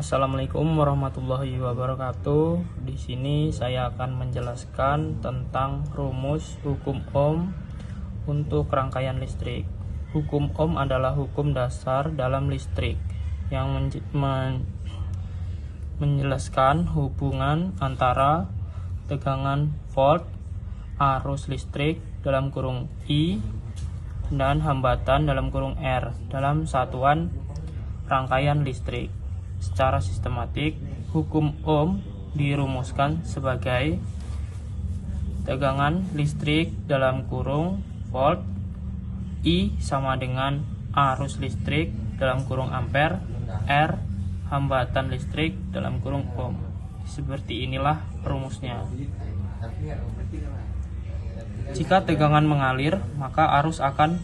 Assalamualaikum warahmatullahi wabarakatuh. Di sini saya akan menjelaskan tentang rumus hukum Ohm untuk rangkaian listrik. Hukum Ohm adalah hukum dasar dalam listrik yang menjelaskan hubungan antara tegangan volt, arus listrik dalam kurung I, dan hambatan dalam kurung R dalam satuan rangkaian listrik. Secara sistematik, hukum Ohm dirumuskan sebagai tegangan listrik dalam kurung volt I sama dengan arus listrik dalam kurung ampere, R hambatan listrik dalam kurung Ohm. Seperti inilah rumusnya. Jika tegangan mengalir, maka arus akan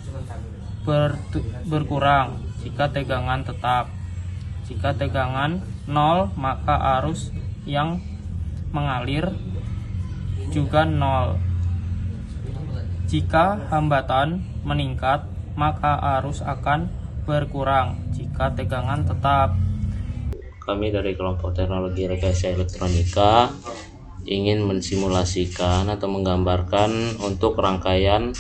berkurang jika tegangan tetap. Jika tegangan 0, maka arus yang mengalir juga 0. Jika hambatan meningkat, maka arus akan berkurang jika tegangan tetap. Kami dari kelompok teknologi rekayasa elektronika ingin mensimulasikan atau menggambarkan untuk rangkaian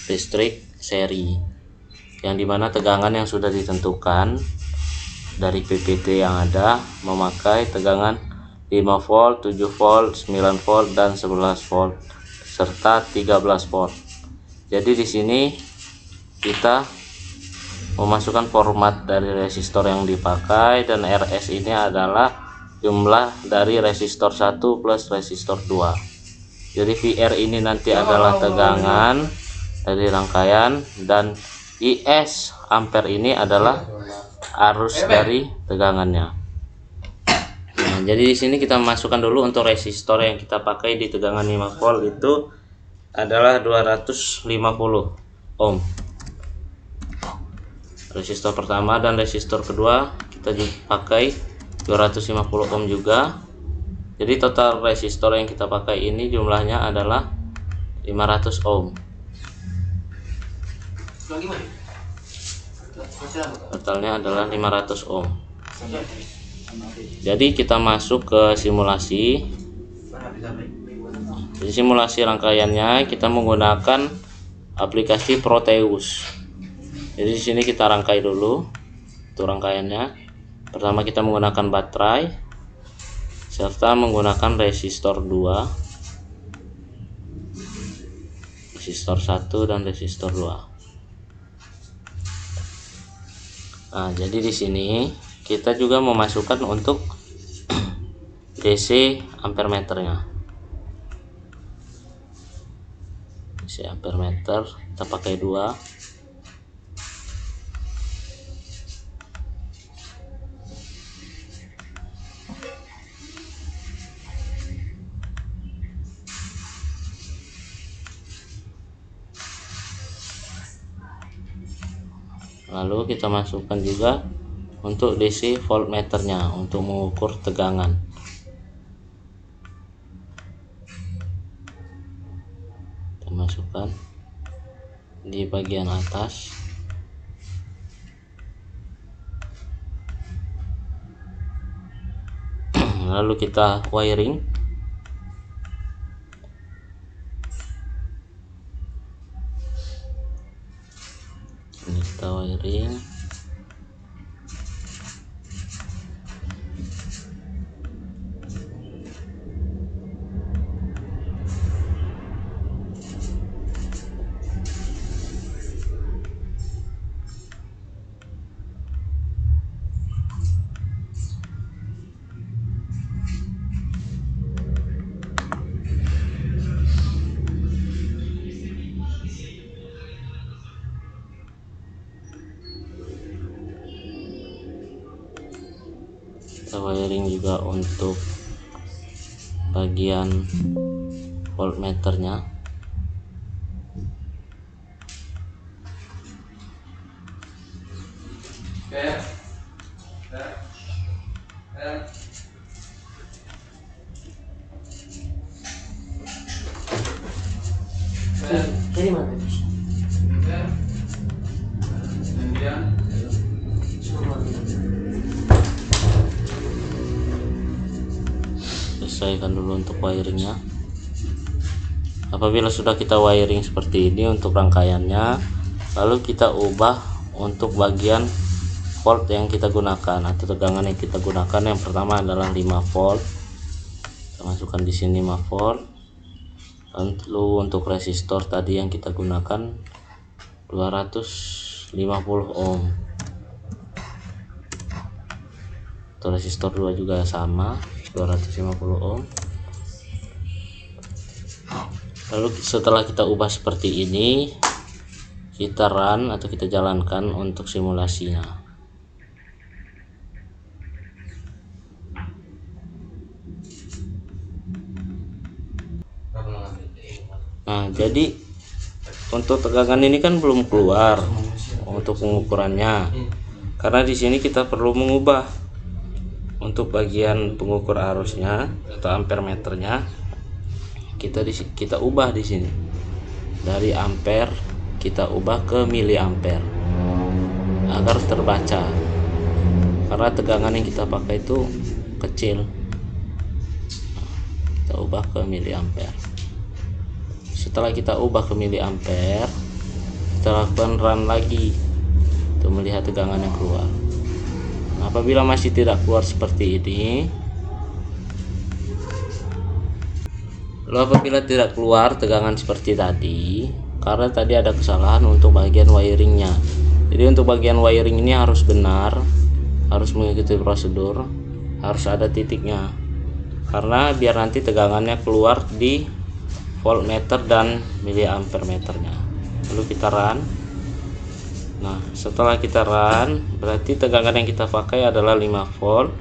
listrik seri, yang dimana tegangan yang sudah ditentukan dari PPT yang ada memakai tegangan 5 volt, 7 volt, 9 volt, dan 11 volt serta 13 volt. Jadi di sini kita memasukkan format dari resistor yang dipakai, dan RS ini adalah jumlah dari resistor 1 plus resistor 2. Jadi VR ini nanti adalah tegangan dari rangkaian, dan IS ampere ini adalah arus dari tegangannya. Nah, jadi di sini kita masukkan dulu untuk resistor yang kita pakai di tegangan 5 volt itu adalah 250 ohm. Resistor pertama dan resistor kedua kita pakai 250 ohm juga. Jadi total resistor yang kita pakai ini jumlahnya adalah 500 ohm. Totalnya adalah 500 ohm. Jadi kita masuk ke simulasi. Di simulasi rangkaiannya kita menggunakan aplikasi Proteus. Jadi di sini kita rangkai dulu untuk rangkaiannya. Pertama kita menggunakan baterai serta menggunakan resistor 2, resistor 1 dan resistor 2. Nah, jadi di sini kita juga memasukkan untuk DC ampermeternya. DC ampermeter kita pakai 2. Lalu kita masukkan juga untuk DC voltmeternya untuk mengukur tegangan. Kita masukkan di bagian atas. Lalu kita wiring. Ini kita wiring. Kita wiring juga untuk bagian voltmeternya. Dari mana bisa? Kemudian selesaikan dulu untuk wiringnya. Apabila sudah kita wiring seperti ini untuk rangkaiannya, lalu kita ubah untuk bagian volt yang kita gunakan atau tegangan yang kita gunakan. Yang pertama adalah 5 volt. Kita masukkan di sini 5 volt. Lalu untuk resistor tadi yang kita gunakan 250 ohm. Untuk resistor 2 juga sama, 250 ohm. Lalu setelah kita ubah seperti ini, kita run atau kita jalankan untuk simulasinya. Nah, jadi untuk tegangan ini kan belum keluar untuk pengukurannya, karena di sini kita perlu mengubah untuk bagian pengukur arusnya atau ampere meternya. Kita ubah di sini dari ampere kita ubah ke miliampere agar terbaca, karena tegangan yang kita pakai itu kecil. Kita ubah ke miliampere. Setelah kita ubah ke miliampere, kita lakukan run lagi untuk melihat tegangan yang keluar. Nah, apabila masih tidak keluar seperti ini, lalu apabila tidak keluar tegangan seperti tadi, karena tadi ada kesalahan untuk bagian wiringnya. Jadi untuk bagian wiring ini harus benar, harus mengikuti prosedur, harus ada titiknya, karena biar nanti tegangannya keluar di voltmeter dan miliampere meternya. Lalu kita run. Nah, setelah kita run, berarti tegangan yang kita pakai adalah 5 volt.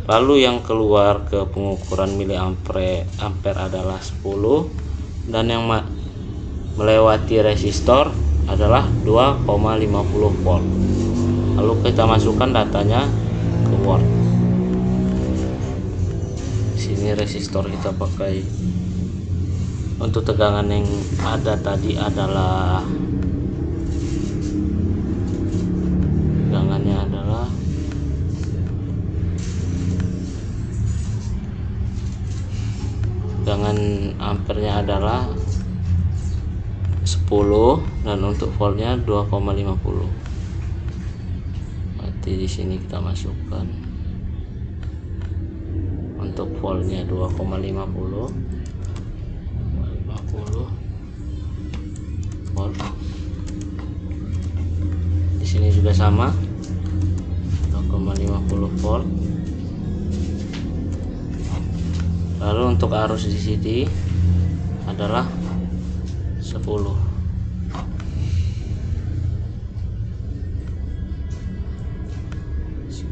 Lalu yang keluar ke pengukuran miliampere adalah 10, dan yang melewati resistor adalah 2,50 volt. Lalu kita masukkan datanya ke watt. Sini resistor kita pakai. Untuk tegangan yang ada tadi adalah tegangannya adalah tegangan ampernya adalah 10, dan untuk voltnya 2,50. Berarti di sini kita masukkan untuk voltnya 2,50 volt. Di sini juga sama, 2,50 volt. Lalu untuk arus di sini adalah 10.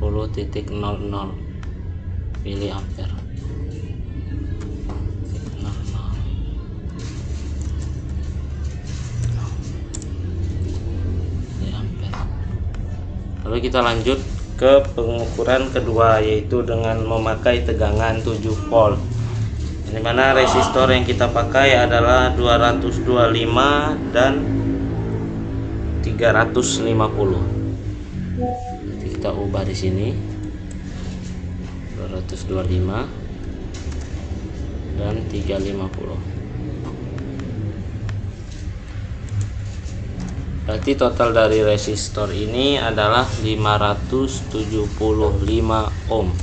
.00 miliampere. Lalu kita lanjut ke pengukuran kedua, yaitu dengan memakai tegangan 7 volt, di mana resistor yang kita pakai adalah 225 dan 350. Jadi kita ubah di sini 225 dan 350. Berarti total dari resistor ini adalah 575 ohm.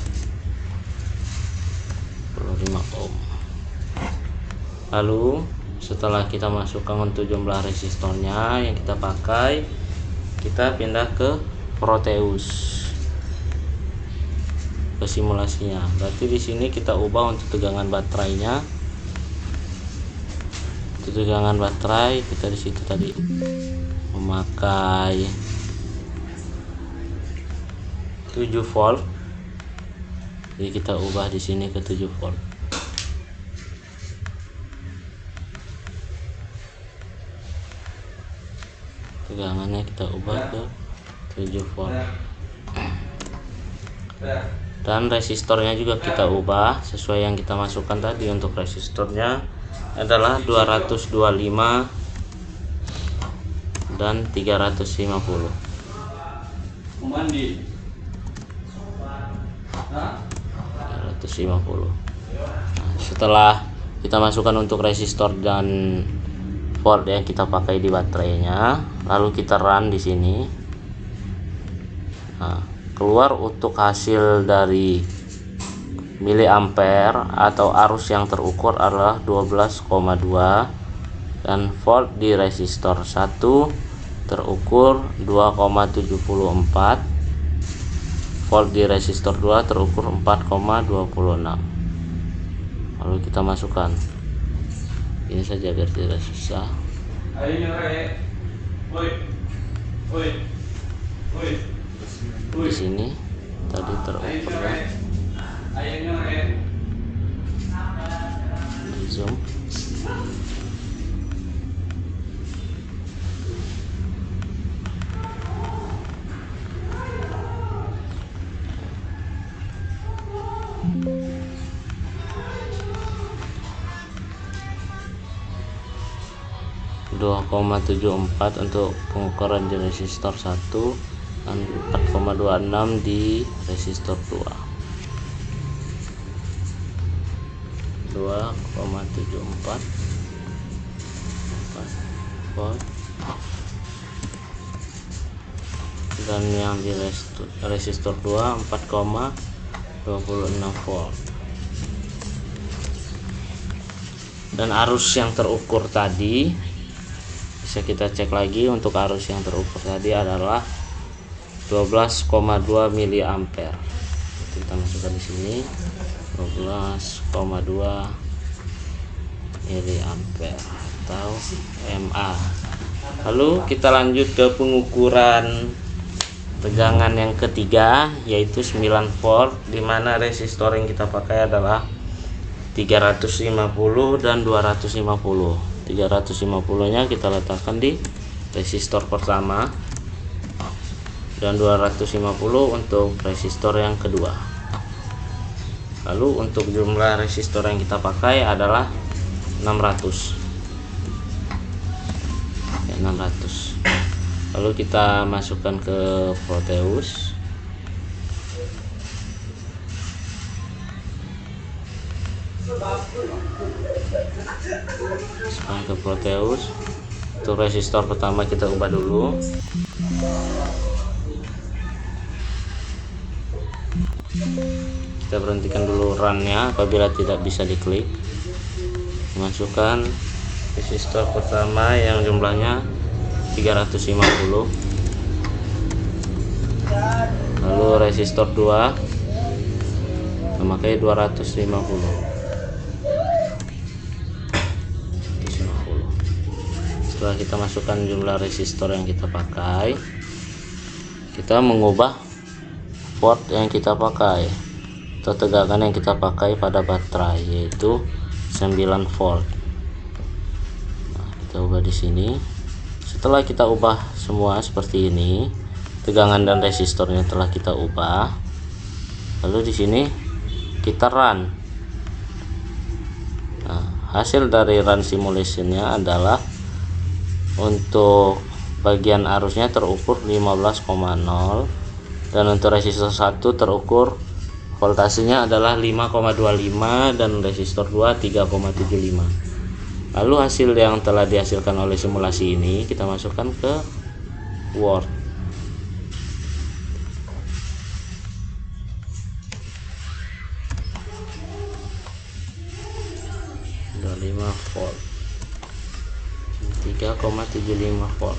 25 ohm. Lalu setelah kita masukkan untuk jumlah resistornya yang kita pakai, kita pindah ke Proteus, ke simulasinya. Berarti di sini kita ubah untuk tegangan baterainya. Untuk tegangan baterai kita di situ tadi memakai 7 volt. Jadi kita ubah di sini ke 7 volt. Tegangannya kita ubah ke 7 volt. Dan resistornya juga kita ubah sesuai yang kita masukkan tadi. Untuk resistornya adalah 225 dan 350. 350. Nah, Setelah kita masukkan untuk resistor dan volt yang kita pakai di baterainya, lalu kita run di sini. Nah, keluar untuk hasil dari miliampere atau arus yang terukur adalah 12,2, dan volt di resistor 1 terukur 2,74, volt di resistor 2 terukur 4,26. Lalu kita masukkan ini saja biar tidak susah. Di sini tadi terukur ya. Di zoom. .74 untuk pengukuran di resistor 1 dan 4,26 di resistor 2. 2,74 volt, dan yang di resistor 2 4,26 volt. Dan arus yang terukur tadi bisa kita cek lagi. Untuk arus yang terukur tadi adalah 12,2 miliampere. Kita masukkan di sini 12,2 miliampere atau mA. Lalu kita lanjut ke pengukuran tegangan yang ketiga, yaitu 9 volt, dimana resistor yang kita pakai adalah 350 dan 250. 350 nya kita letakkan di resistor pertama dan 250 untuk resistor yang kedua. Lalu untuk jumlah resistor yang kita pakai adalah 600 ya, 600. Lalu kita masukkan ke Proteus. Masukkan ke Proteus. Untuk resistor pertama kita ubah dulu. Kita berhentikan dulu runnya apabila tidak bisa diklik. Masukkan resistor pertama yang jumlahnya 350. Lalu resistor 2 memakai 250. Setelah kita masukkan jumlah resistor yang kita pakai, kita mengubah volt yang kita pakai atau tegangan yang kita pakai pada baterai, yaitu 9 volt. Nah, kita ubah di sini. Setelah kita ubah semua seperti ini, tegangan dan resistornya telah kita ubah. Lalu di sini kita run. Nah, hasil dari run simulationnya adalah untuk bagian arusnya terukur 15,0, dan untuk resistor 1 terukur voltasenya adalah 5,25 dan resistor 2 3,75. Lalu hasil yang telah dihasilkan oleh simulasi ini kita masukkan ke Word. Udah 5 volt, 3,75 volt.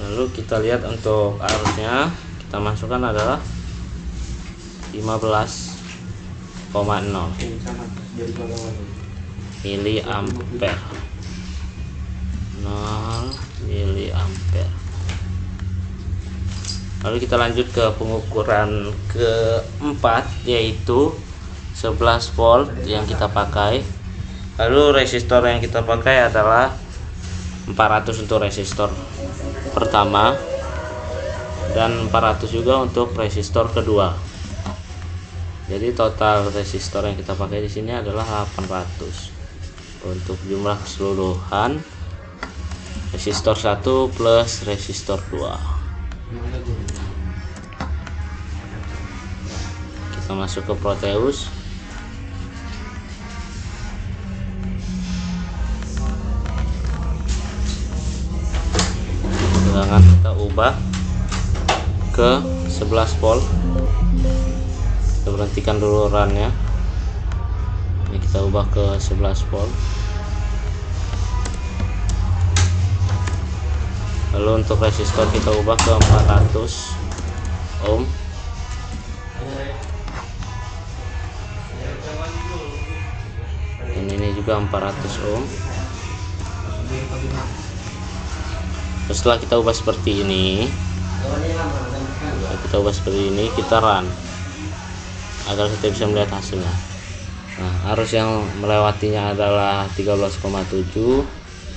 Lalu kita lihat untuk arusnya, kita masukkan adalah 15,0 miliampere. 0 miliampere. Lalu kita lanjut ke pengukuran keempat, yaitu 11 volt yang kita pakai. Lalu resistor yang kita pakai adalah 400 untuk resistor pertama dan 400 juga untuk resistor kedua. Jadi total resistor yang kita pakai di sini adalah 800. Untuk jumlah keseluruhan resistor 1 plus resistor 2. Kita masuk ke Proteus. Tegangan kita ubah ke 11 volt. Kita berhentikan dulu runnya. Ini kita ubah ke 11 volt. Lalu untuk resistor kita ubah ke 400 ohm. Dan ini juga 400 ohm. Terus setelah kita ubah seperti ini, kita run agar kita bisa melihat hasilnya. Nah, arus yang melewatinya adalah 13,7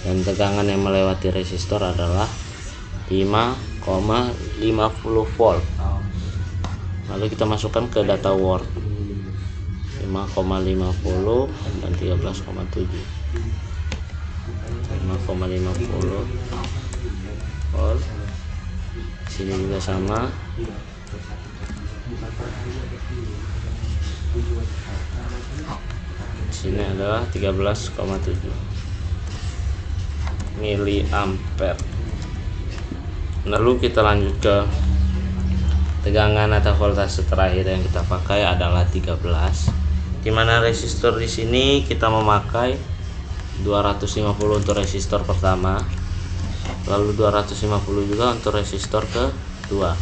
dan tegangan yang melewati resistor adalah 5,50 volt. Lalu kita masukkan ke data word 5,50 dan 13,7. 5,50 volt. Sini juga sama. Sini adalah 13,7 miliampere. Lalu kita lanjut ke tegangan atau voltase terakhir yang kita pakai adalah 13, dimana resistor di sini kita memakai 250 untuk resistor pertama, lalu 250 juga untuk resistor kedua.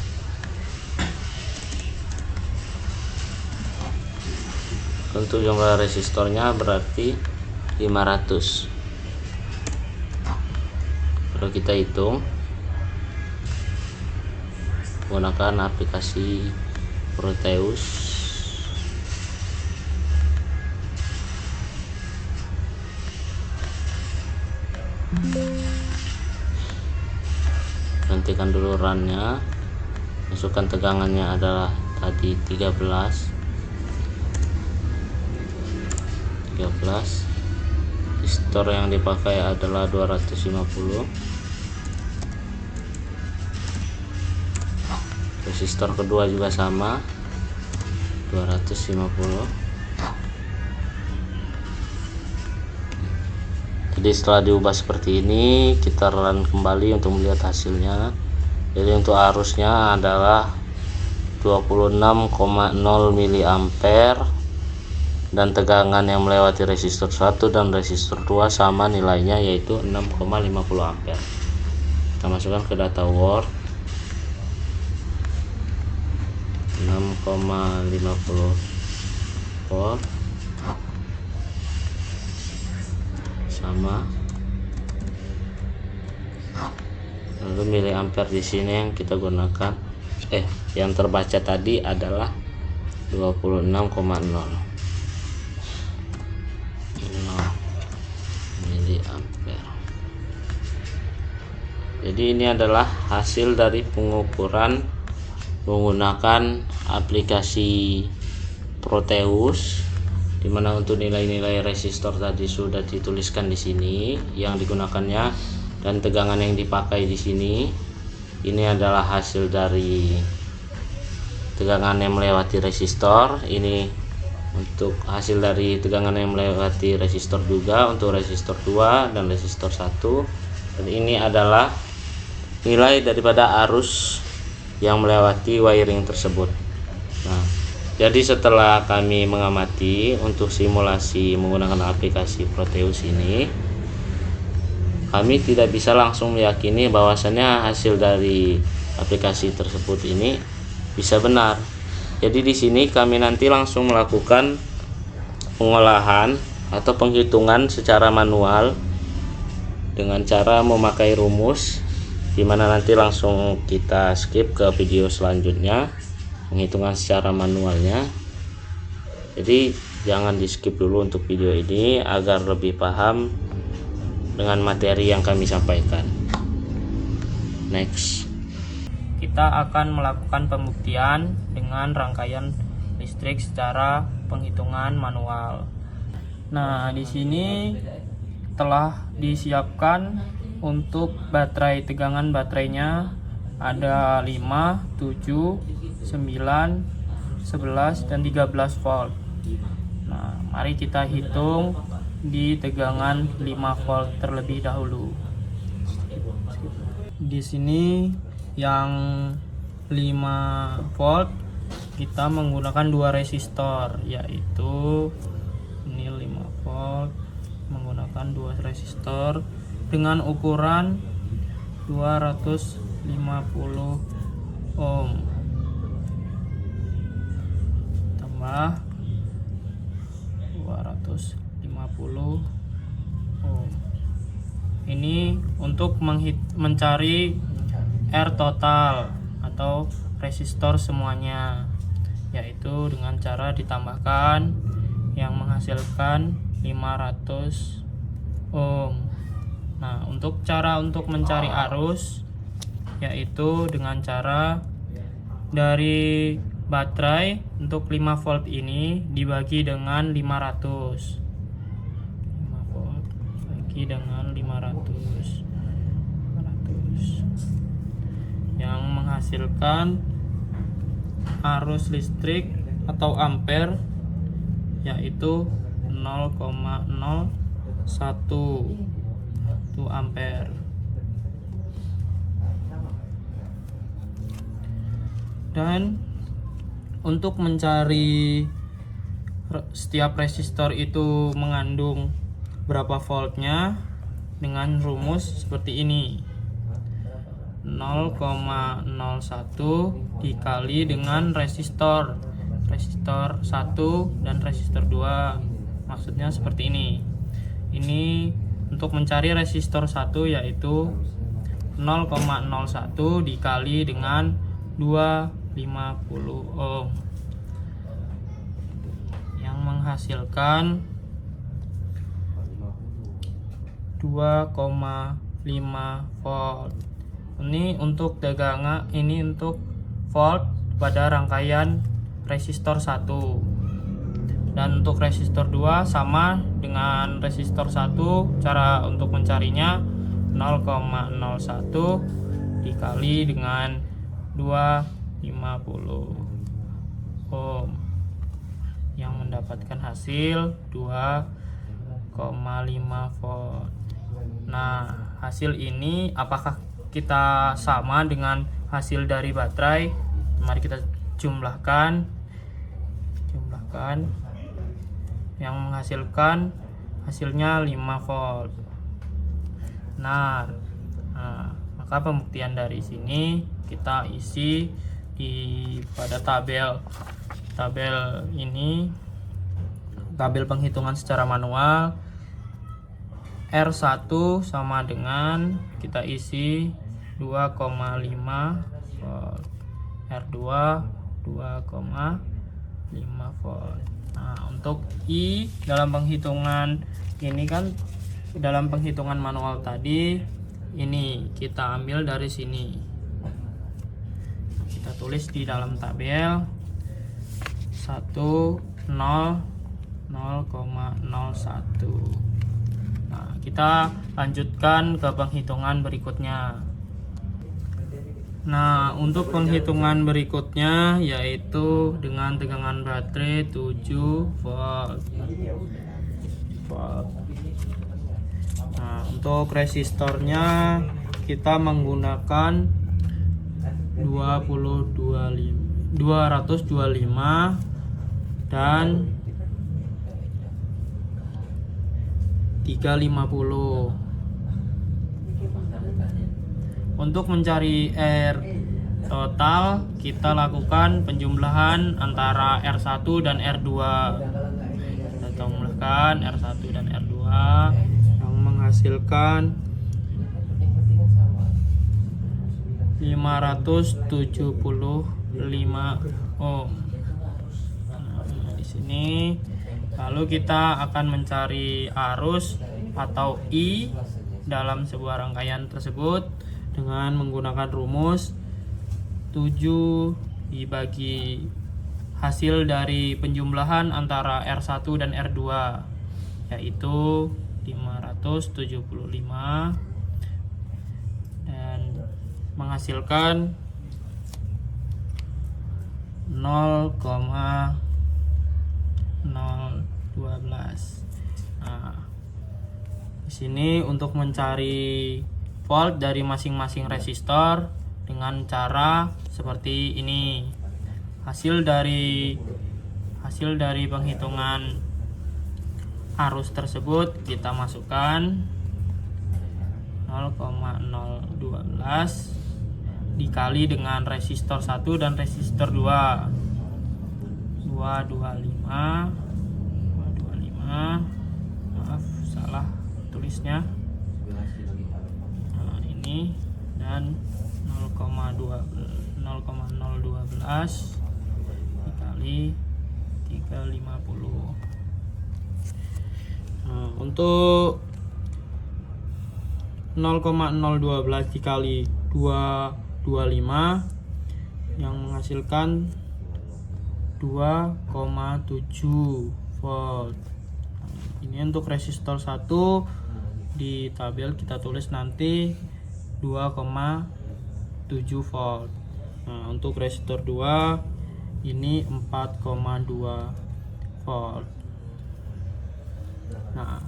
Untuk jumlah resistornya berarti 500. Kalau kita hitung menggunakan aplikasi Proteus, hentikan dulu runnya, masukkan tegangannya adalah tadi 13. Resistor yang dipakai adalah 250. Resistor kedua juga sama 250. Jadi setelah diubah seperti ini, kita run kembali untuk melihat hasilnya. Jadi untuk arusnya adalah 26,0 miliampere dan tegangan yang melewati resistor 1 dan resistor 2 sama nilainya, yaitu 6,50 ampere. Kita masukkan ke data word 6,50 volt sama, lalu miliampere di sini yang kita gunakan yang terbaca tadi adalah 26,0 miliampere. Jadi ini adalah hasil dari pengukuran menggunakan aplikasi Proteus, dimana untuk nilai-nilai resistor tadi sudah dituliskan di sini yang digunakannya dan tegangan yang dipakai di sini. Ini adalah hasil dari tegangan yang melewati resistor. Ini untuk hasil dari tegangan yang melewati resistor juga untuk resistor 2 dan resistor 1. Dan ini adalah nilai daripada arus yang melewati wiring tersebut. Nah, jadi setelah kami mengamati untuk simulasi menggunakan aplikasi Proteus ini, kami tidak bisa langsung meyakini bahwasannya hasil dari aplikasi tersebut ini bisa benar. Jadi di sini kami nanti langsung melakukan pengolahan atau penghitungan secara manual dengan cara memakai rumus, dimana nanti langsung kita skip ke video selanjutnya penghitungan secara manualnya. Jadi jangan di skip dulu untuk video ini agar lebih paham dengan materi yang kami sampaikan. Next, kita akan melakukan pembuktian dengan rangkaian listrik secara penghitungan manual. Nah, di sini telah disiapkan untuk baterai, tegangan baterainya ada 5, 7, 9, 11, dan 13 volt. Nah, mari kita hitung di tegangan 5 volt terlebih dahulu. Di sini yang 5 volt kita menggunakan 2 resistor, yaitu ini 5 volt menggunakan 2 resistor dengan ukuran 250 ohm tambah 250 ohm. Ini untuk mencari R total atau resistor semuanya, yaitu dengan cara ditambahkan yang menghasilkan 500 ohm. Nah, untuk mencari arus, yaitu dengan cara dari baterai untuk 5 volt ini dibagi dengan 500. 5 volt bagi dengan 500 yang menghasilkan arus listrik atau ampere, yaitu 0,01 ampere. Dan untuk mencari setiap resistor itu mengandung berapa voltnya dengan rumus seperti ini: 0,01 dikali dengan resistor 1 dan resistor 2. Maksudnya seperti ini. Ini untuk mencari resistor 1 yaitu 0,01 dikali dengan 250 ohm yang menghasilkan 2,5 volt. Ini untuk tegangan, ini untuk volt pada rangkaian resistor 1. Dan untuk resistor 2 sama dengan resistor 1, cara untuk mencarinya 0,01 dikali dengan 250 ohm yang mendapatkan hasil 2,5 volt. Nah, hasil ini apakah kita sama dengan hasil dari baterai? Mari kita jumlahkan yang menghasilkan hasilnya 5 volt. Nah, maka pembuktian dari sini kita isi pada tabel ini, tabel penghitungan secara manual. R1 sama dengan kita isi 2,5 volt, R2 2,5 volt. Nah, untuk I dalam penghitungan ini kan dalam penghitungan manual tadi, ini kita ambil dari sini. Kita tulis di dalam tabel 0,01. Nah, kita lanjutkan ke penghitungan berikutnya. Nah, untuk penghitungan berikutnya yaitu dengan tegangan baterai 7 volt. Nah, untuk resistornya kita menggunakan 225 dan 350. Untuk mencari R total, kita lakukan penjumlahan antara R1 dan R2. Kita jumlahkan R1 dan R2 yang menghasilkan 575 ohm. Nah, di sini lalu kita akan mencari arus atau I dalam sebuah rangkaian tersebut dengan menggunakan rumus 7 dibagi hasil dari penjumlahan antara R1 dan R2, yaitu 575 menghasilkan 0,012. Nah, di sini untuk mencari volt dari masing-masing resistor dengan cara seperti ini. Hasil dari penghitungan arus tersebut kita masukkan 0,012 dikali dengan resistor 1 dan resistor 2. 225. Maaf, salah tulisnya. Nah, ini dan 0,012 dikali 350. Nah, untuk 0,012 dikali 225 yang menghasilkan 2,7 volt. Ini untuk resistor 1 di tabel kita tulis nanti 2,7 volt. Nah, untuk resistor 2 ini 4,2 volt. Nah,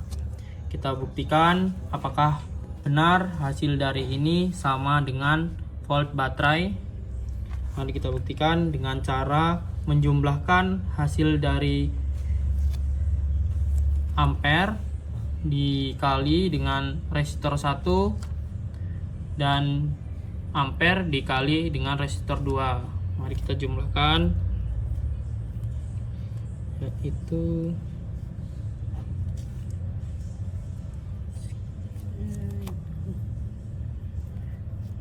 kita buktikan apakah benar hasil dari ini sama dengan volt baterai. Mari kita buktikan dengan cara menjumlahkan hasil dari ampere dikali dengan resistor 1 dan ampere dikali dengan resistor 2. Mari kita jumlahkan, yaitu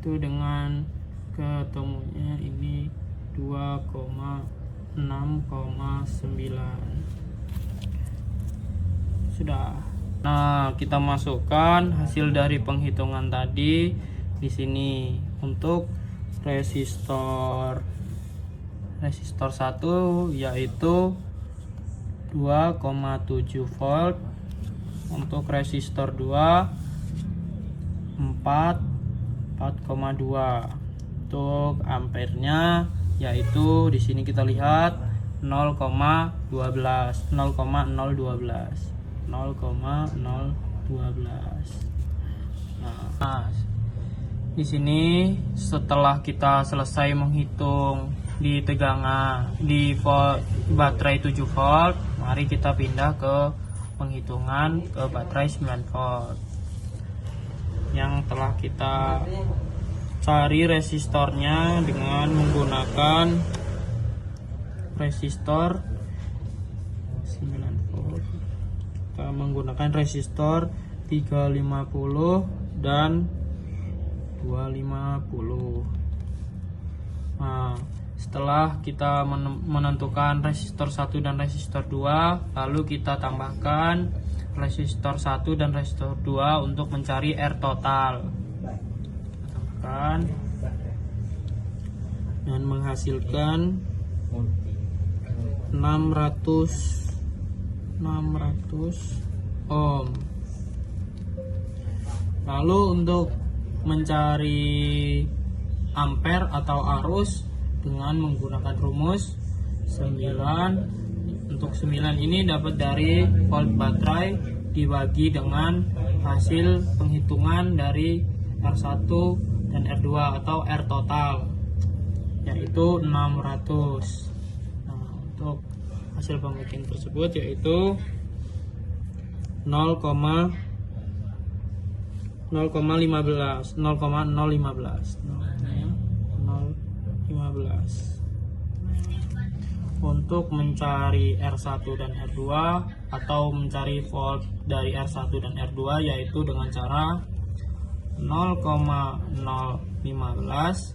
dengan ketemunya ini 2,6,9. Sudah. Nah, kita masukkan hasil dari penghitungan tadi di sini. Untuk resistor 1 yaitu 2,7 volt. Untuk resistor 2 4,2. Untuk ampernya yaitu di sini kita lihat 0,012. Nah, di sini setelah kita selesai menghitung di tegangan di volt baterai 7 volt, mari kita pindah ke penghitungan ke baterai 9 volt. Yang telah kita cari resistornya dengan menggunakan resistor 9 volt. Kita menggunakan resistor 350 dan 250. Nah, setelah kita menentukan resistor 1 dan resistor 2, lalu kita tambahkan resistor 1 dan resistor 2 untuk mencari R total. Tambahkan dan menghasilkan 600 ohm. Lalu untuk mencari ampere atau arus dengan menggunakan rumus 9. Untuk 9 ini dapat dari volt baterai dibagi dengan hasil penghitungan dari R1 dan R2 atau R total, yaitu 600. Nah, untuk hasil pembagian tersebut yaitu 0,015. Untuk mencari R1 dan R2 atau mencari volt dari R1 dan R2 yaitu dengan cara 0,015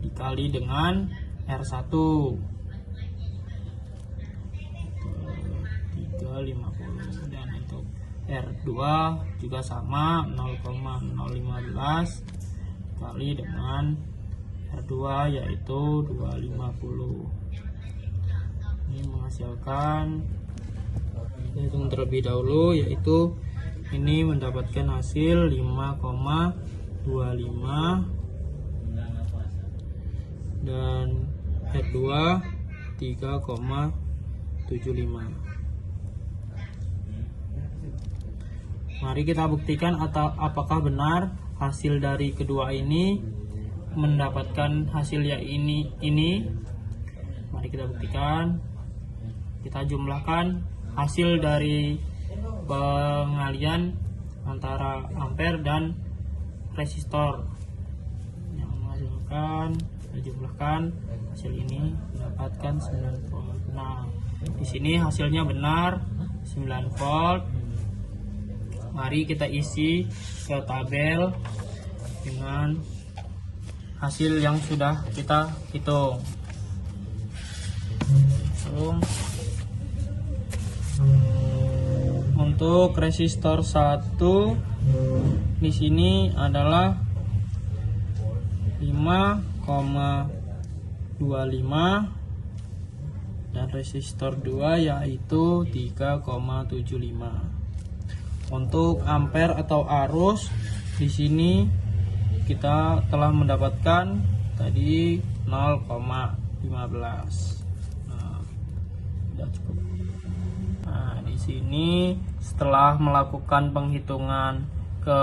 dikali dengan R1 350, dan untuk R2 juga sama 0,015 dikali dengan R2 yaitu 250. Ini menghasilkan, hitung terlebih dahulu, yaitu ini mendapatkan hasil 5,25 dan R2 3,75. Mari kita buktikan apakah benar hasil dari kedua ini mendapatkan hasil yang ini. Mari kita buktikan. Kita jumlahkan hasil dari pengalian antara ampere dan resistor yang menghasilkan. Kita jumlahkan hasil ini mendapatkan 9 volt. Nah, di sini hasilnya benar 9 volt. Mari kita isi ke tabel dengan hasil yang sudah kita hitung. Untuk resistor 1 di sini adalah 5,25 dan resistor 2 yaitu 3,75. Untuk ampere atau arus di sini kita telah mendapatkan tadi 0,15. Nah, sudah cukup. Nah, di sini setelah melakukan penghitungan ke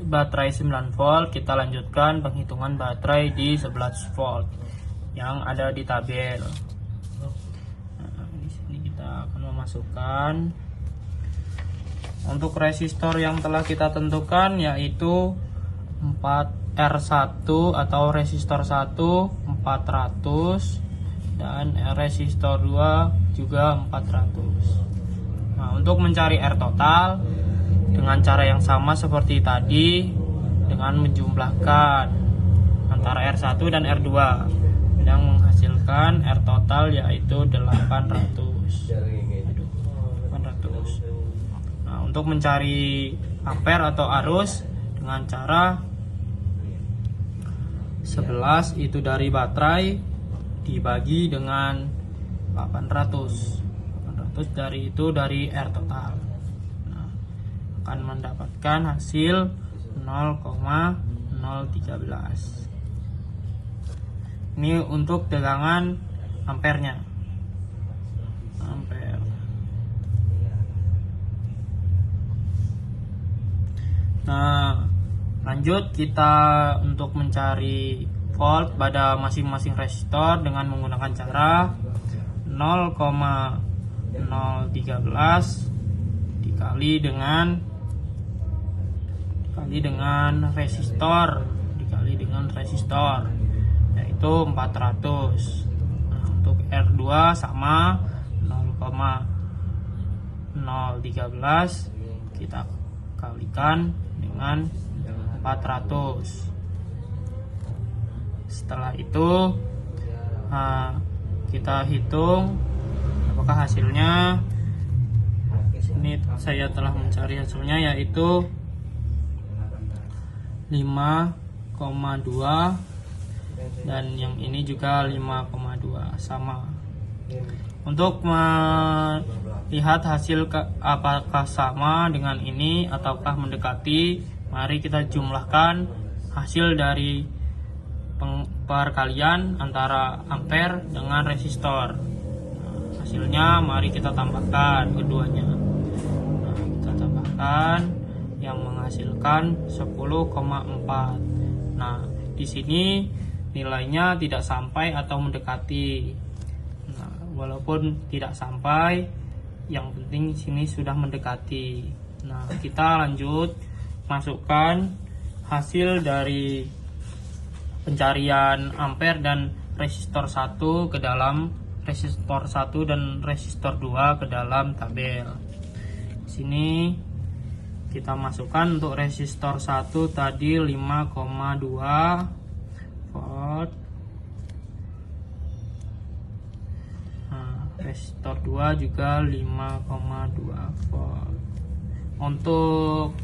baterai 9 volt, kita lanjutkan penghitungan baterai di 11 volt yang ada di tabel. Nah, di sini kita akan memasukkan untuk resistor yang telah kita tentukan yaitu 4R1 atau resistor 1 400 dan resistor 2 juga 400. Nah, untuk mencari R total dengan cara yang sama seperti tadi dengan menjumlahkan antara R1 dan R2 yang menghasilkan R total yaitu 800. Nah, untuk mencari ampere atau arus dengan cara 11 itu dari baterai dibagi dengan 800 dari itu dari R total. Nah, akan mendapatkan hasil 0,013. Ini untuk tegangan ampernya. Ampere. Nah, lanjut kita untuk mencari volt pada masing-masing resistor dengan menggunakan cara 0,013 dikali dengan resistor yaitu 400. Nah, untuk R2 sama 0,013 kita kalikan dengan 400. Setelah itu kita hitung apakah hasilnya. Ini saya telah mencari hasilnya yaitu 5,2 dan yang ini juga 5,2 sama. Untuk melihat hasil apakah sama dengan ini ataukah mendekati, mari kita jumlahkan hasil dari perkalian antara ampere dengan resistor. Nah, hasilnya mari kita tambahkan keduanya. Nah, kita tambahkan yang menghasilkan 10,4. Nah, di sini nilainya tidak sampai atau mendekati. Nah, walaupun tidak sampai, yang penting sini sudah mendekati. Nah, kita lanjut masukkan hasil dari pencarian ampere dan resistor 1 ke dalam resistor 1 dan resistor 2 ke dalam tabel. Di sini kita masukkan untuk resistor 1 tadi 5,2 volt. Nah, resistor 2 juga 5,2 volt. Untuk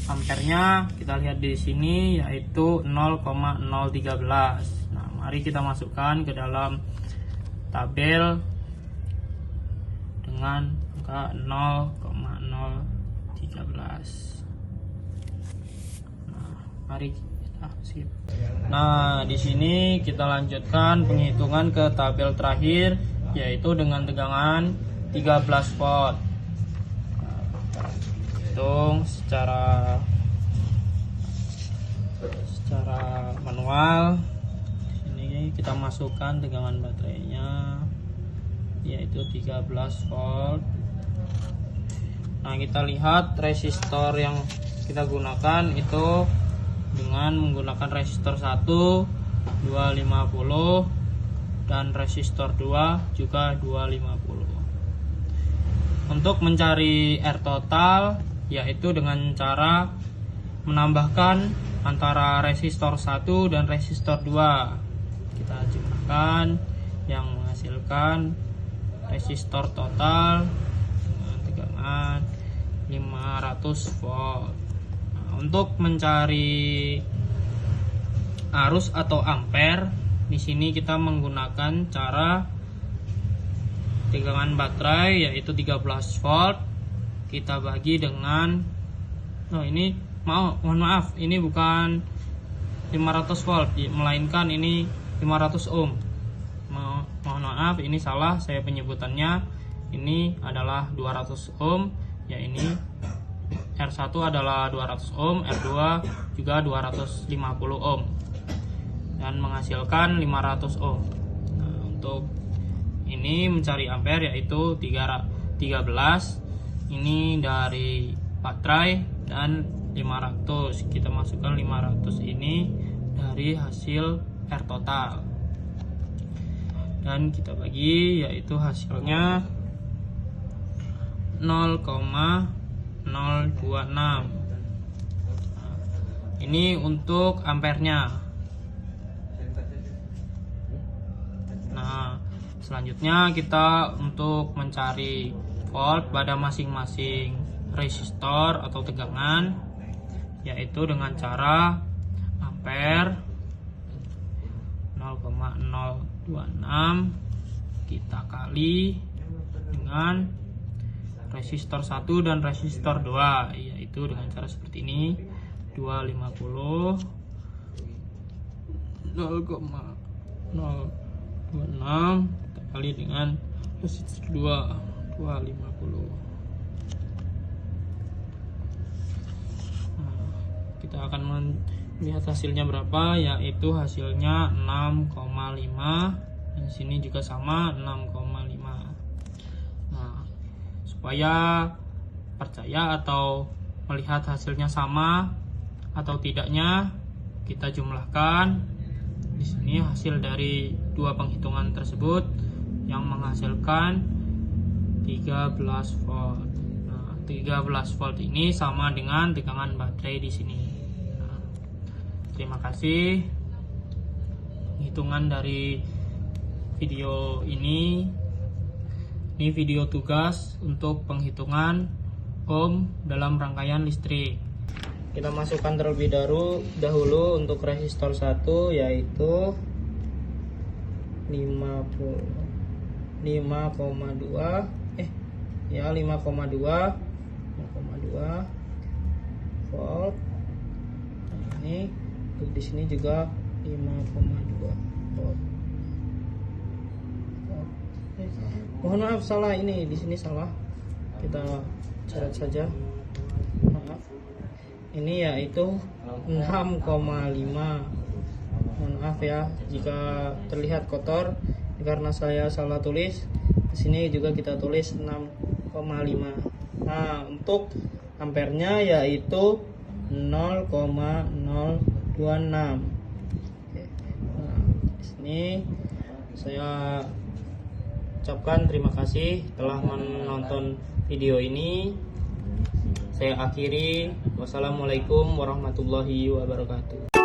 ampernya kita lihat di sini yaitu 0,013. Nah, mari kita masukkan ke dalam tabel dengan angka 0,013. Nah, mari kita Nah, di sini kita lanjutkan penghitungan ke tabel terakhir, yaitu dengan tegangan 13 volt. Hitung secara manual. Ini kita masukkan tegangan baterainya, yaitu 13 volt. Nah, kita lihat resistor yang kita gunakan itu dengan menggunakan resistor 1 250 dan resistor 2 juga 250. Untuk mencari R total yaitu dengan cara menambahkan antara resistor 1 dan resistor 2. Kita jumlahkan yang menghasilkan resistor total dengan tegangan 500 volt. Untuk mencari arus atau ampere, di sini kita menggunakan cara tegangan baterai yaitu 13 volt. Kita bagi dengan mohon maaf, ini bukan 500 volt, melainkan ini 500 ohm. Mohon maaf, ini salah saya penyebutannya. Ini adalah 200 ohm, ya ini R1 adalah 200 ohm, R2 juga 250 ohm dan menghasilkan 500 ohm. Nah, untuk ini mencari ampere yaitu 13. Ini dari baterai dan 500. Kita masukkan 500 ini dari hasil R total. Dan kita bagi yaitu hasilnya 0,026. Ini untuk ampernya. Nah, selanjutnya kita untuk mencari volt pada masing-masing resistor atau tegangan, yaitu dengan cara ampere 0,026 kita kali dengan resistor 1 dan resistor 2, yaitu dengan cara seperti ini, 250 0,026 kita kali dengan resistor 2, 250. Nah, kita akan melihat hasilnya berapa, yaitu hasilnya 6,5 dan sini juga sama 6,5. Supaya percaya atau melihat hasilnya sama atau tidaknya, kita jumlahkan. Di sini hasil dari dua penghitungan tersebut yang menghasilkan 13 volt. Nah, 13 volt ini sama dengan tegangan baterai di sini. Nah, terima kasih. Hitungan dari video ini video tugas untuk penghitungan ohm dalam rangkaian listrik. Kita masukkan terlebih dahulu untuk resistor 1 yaitu 5,2 volt. Nah, ini untuk di sini juga 5,2 volt. Mohon maaf, salah, ini di sini salah. Kita coret saja. Maaf. Ini yaitu 6,5. Mohon maaf ya jika terlihat kotor karena saya salah tulis. Di sini juga kita tulis 6,5. Nah, untuk ampernya yaitu 0,026. Oke. Nah, di sini saya ucapkan terima kasih telah menonton video ini. Saya akhiri. Wassalamualaikum warahmatullahi wabarakatuh.